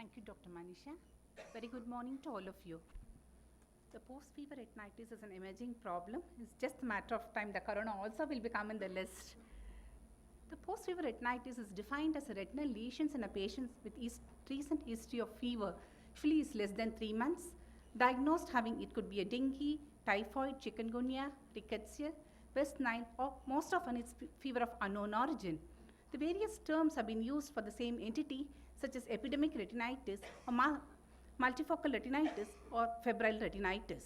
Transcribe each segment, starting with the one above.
Thank you, Dr. Manisha. Very good morning to all of you. The post-fever retinitis is an emerging problem. It's just a matter of time. The corona also will become in the list. The post-fever retinitis is defined as a retinal lesions in a patient with recent history of fever. Usually is less than 3 months. Diagnosed having, it could be a dengue, typhoid, chikungunya, rickettsial, West Nile, or most often it's fever of unknown origin. The various terms have been used for the same entity, such as epidemic retinitis, or multifocal retinitis, or febrile retinitis.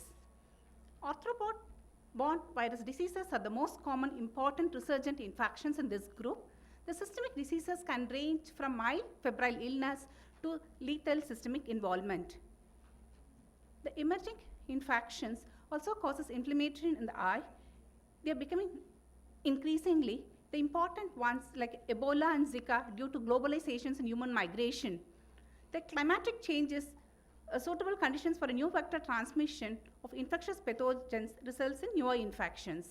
Arthropod-borne virus diseases are the most common important resurgent infections in this group. The systemic diseases can range from mild febrile illness to lethal systemic involvement. The emerging infections also causes inflammation in the eye. They are becoming increasingly the important ones like Ebola and ZIKA due to globalizations and human migration. The climatic changes, suitable conditions for a new vector transmission of infectious pathogens results in newer infections.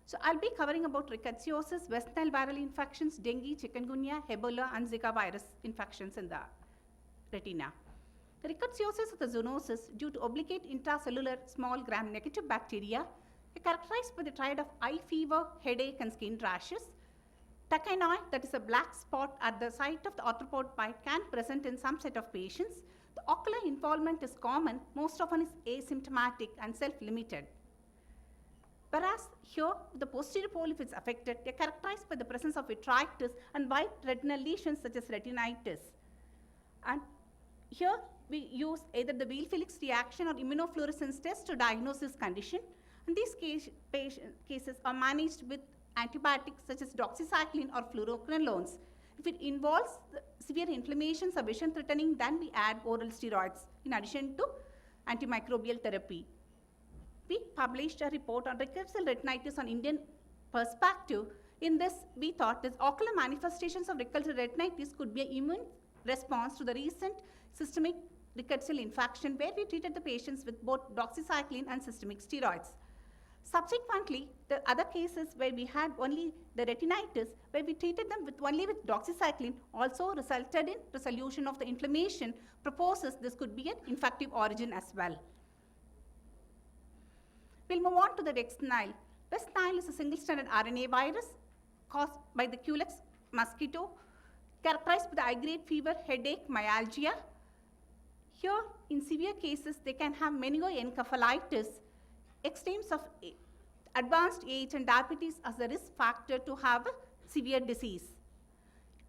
So I'll be covering about rickettsiosis, West Nile viral infections, dengue, chikungunya, Ebola, and Zika virus infections in the retina. The rickettsiosis is a zoonosis due to obligate intracellular small gram-negative bacteria characterized by the triad of eye fever, headache, and skin rashes. Tachynoid, that is a black spot at the site of the arthropod bite, can present in some set of patients. The ocular involvement is common, most often is asymptomatic and self-limited. Whereas here, the posterior pole, if it's affected, they are characterized by the presence of vitritis and white retinal lesions such as retinitis. And here, we use either the Weil-Felix reaction or immunofluorescence test to diagnose this condition. And these cases are managed with antibiotics such as doxycycline or fluoroquinolones. If it involves severe inflammations or vision threatening, then we add oral steroids in addition to antimicrobial therapy. We published a report on Rickettsial retinitis on Indian perspective. In this, we thought that ocular manifestations of Rickettsial retinitis could be an immune response to the recent systemic rickettsial infection, where we treated the patients with both doxycycline and systemic steroids. Subsequently, the other cases where we had only the retinitis, where we treated them only with doxycycline, also resulted in resolution of the inflammation, proposes this could be an infective origin as well. We'll move on to the West Nile. West Nile is a single-stranded RNA virus caused by the Culex mosquito, characterized by the eye-grade fever, headache, myalgia. Here, in severe cases, they can have meningoencephalitis, extremes of advanced age and diabetes as a risk factor to have a severe disease.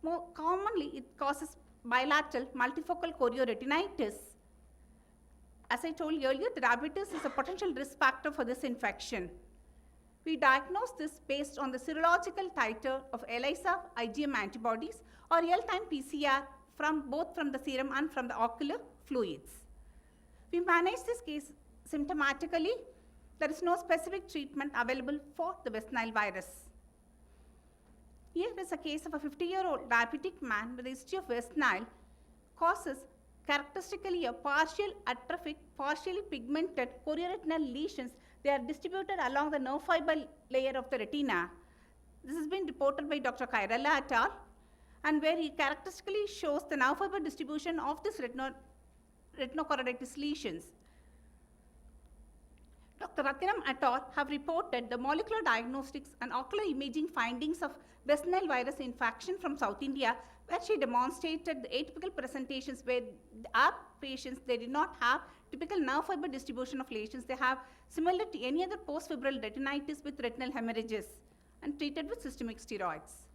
More commonly, it causes bilateral multifocal chorioretinitis. As I told you earlier, the diabetes is a potential risk factor for this infection. We diagnose this based on the serological titer of ELISA IgM antibodies or real-time PCR both from the serum and from the ocular fluids. We manage this case symptomatically. There is no specific treatment available for the West Nile virus. Here is a case of a 50-year-old diabetic man with a history of West Nile, causes characteristically a partial atrophic, partially pigmented chorioretinal lesions. They are distributed along the nerve fiber layer of the retina. This has been reported by Dr. Kairala et al., and where he characteristically shows the nerve fiber distribution of this retinochoroiditis lesions. Dr. Rathinam et al. Have reported the molecular diagnostics and ocular imaging findings of West Nile virus infection from South India, where she demonstrated the atypical presentations where our patients, they did not have typical nerve fiber distribution of lesions. They have similar to any other post-febrile retinitis with retinal hemorrhages and treated with systemic steroids.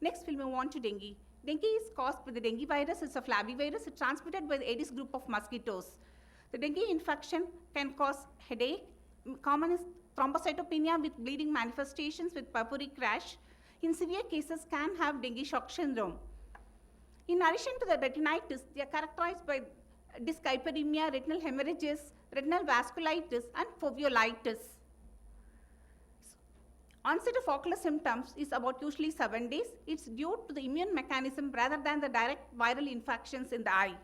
Next, we'll move on to dengue. Dengue is caused by the dengue virus. It's a flavivirus. It's transmitted by the Aedes group of mosquitoes. The dengue infection can cause headache. Common is thrombocytopenia with bleeding manifestations with purpuric rash. In severe cases, can have dengue shock syndrome. In addition to the retinitis, they are characterized by dyskyperemia, retinal hemorrhages, retinal vasculitis, and foveolitis. Onset of ocular symptoms is about usually 7 days. It's due to the immune mechanism rather than the direct viral infections in the eye.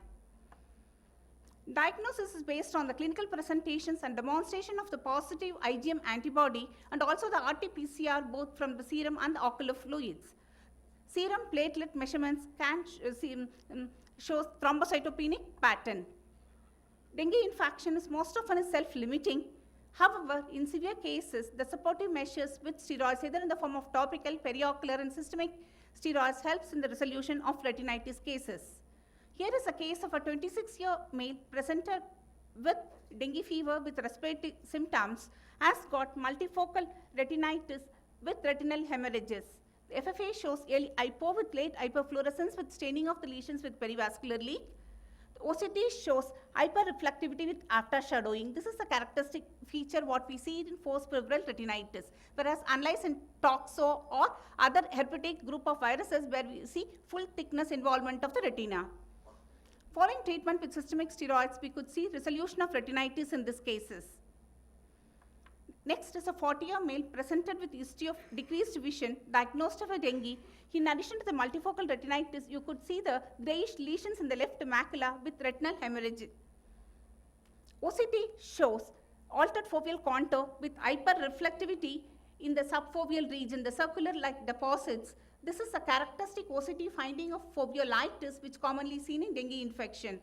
Diagnosis is based on the clinical presentations and demonstration of the positive IgM antibody and also the RT-PCR both from the serum and the ocular fluids. Serum platelet measurements can shows thrombocytopenic pattern. Dengue infection is most often self-limiting. However, in severe cases, the supportive measures with steroids, either in the form of topical, periocular, and systemic steroids, helps in the resolution of retinitis cases. Here is a case of a 26-year male presented with dengue fever with respiratory symptoms, has got multifocal retinitis with retinal hemorrhages. The FFA shows early hypo with late hyperfluorescence with staining of the lesions with perivascular leak. The OCT shows hyperreflectivity with aftershadowing. This is a characteristic feature what we see in post-pubertal retinitis, whereas unlike in toxo or other herpetic group of viruses where we see full thickness involvement of the retina. Following treatment with systemic steroids, we could see resolution of retinitis in these cases. Next is a 40-year male presented with history of decreased vision, diagnosed of a dengue. In addition to the multifocal retinitis, you could see the grayish lesions in the left macula with retinal hemorrhage. OCT shows altered foveal contour with hyperreflectivity in the subfoveal region, the circular-like deposits. This is a characteristic OCT finding of foveolitis which commonly seen in dengue infection.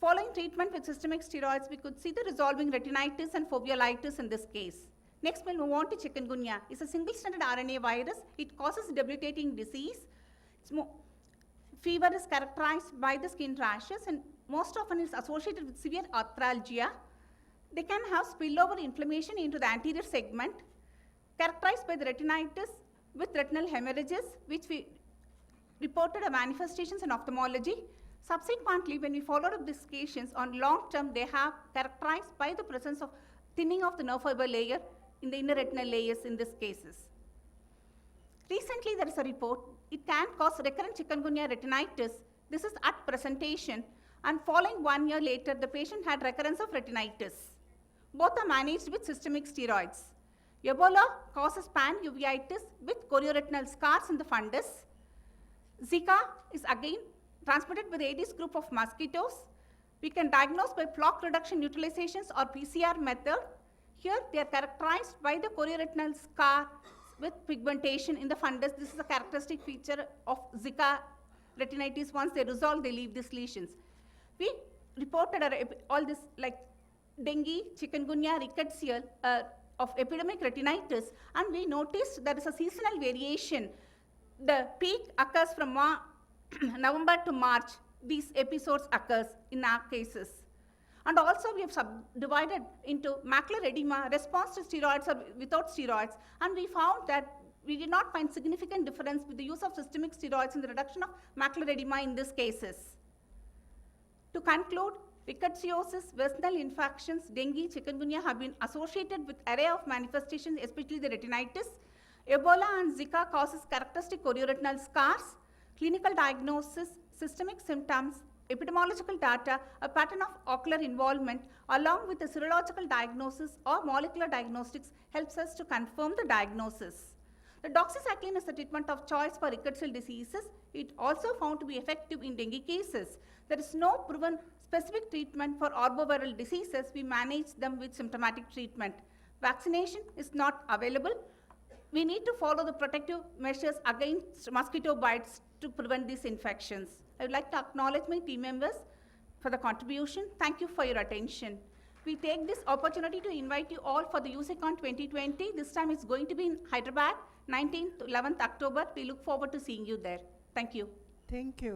Following treatment with systemic steroids, we could see the resolving retinitis and foveolitis in this case. Next, we'll move on to chikungunya. It's a single-stranded RNA virus. It causes debilitating disease. Fever is characterized by the skin rashes and most often is associated with severe arthralgia. They can have spillover inflammation into the anterior segment, characterized by the retinitis with retinal hemorrhages, which we reported a manifestations in ophthalmology. Subsequently, when we followed up these patients on long term, they have characterized by the presence of thinning of the nerve fiber layer in the inner retinal layers in these cases. Recently, there is a report. It can cause recurrent Chikungunya retinitis. This is at presentation, and following 1 year later, the patient had recurrence of retinitis. Both are managed with systemic steroids. Ebola causes pan-uveitis with chorioretinal scars in the fundus. ZIKA is again transmitted by the Aedes group of mosquitoes. We can diagnose by plaque reduction neutralizations or PCR method. Here they are characterized by the chorioretinal scar with pigmentation in the fundus. This is a characteristic feature of ZIKA retinitis. Once they resolve, they leave these lesions. We reported all this like dengue, chikungunya, rickettsial of epidemic retinitis, and we noticed there is a seasonal variation. The peak occurs from November to March. These episodes occurs in our cases. And also we have subdivided into macular edema, response to steroids or without steroids, and we found that we did not find significant difference with the use of systemic steroids in the reduction of macular edema in these cases. To conclude, rickettsiosis, vaccinal infections, dengue, chikungunya have been associated with array of manifestations, especially the retinitis. Ebola and Zika causes characteristic chorioretinal scars. Clinical diagnosis, systemic symptoms, epidemiological data, a pattern of ocular involvement, along with the serological diagnosis or molecular diagnostics helps us to confirm the diagnosis. The doxycycline is the treatment of choice for rickettsial diseases. It also found to be effective in dengue cases. There is no proven specific treatment for arboviral diseases. We manage them with symptomatic treatment. Vaccination is not available. We need to follow the protective measures against mosquito bites to prevent these infections. I would like to acknowledge my team members for the contribution. Thank you for your attention. We take this opportunity to invite you all for the AIOC2020. This time it's going to be in Hyderabad, 19th to 11th October. We look forward to seeing you there. Thank you. Thank you.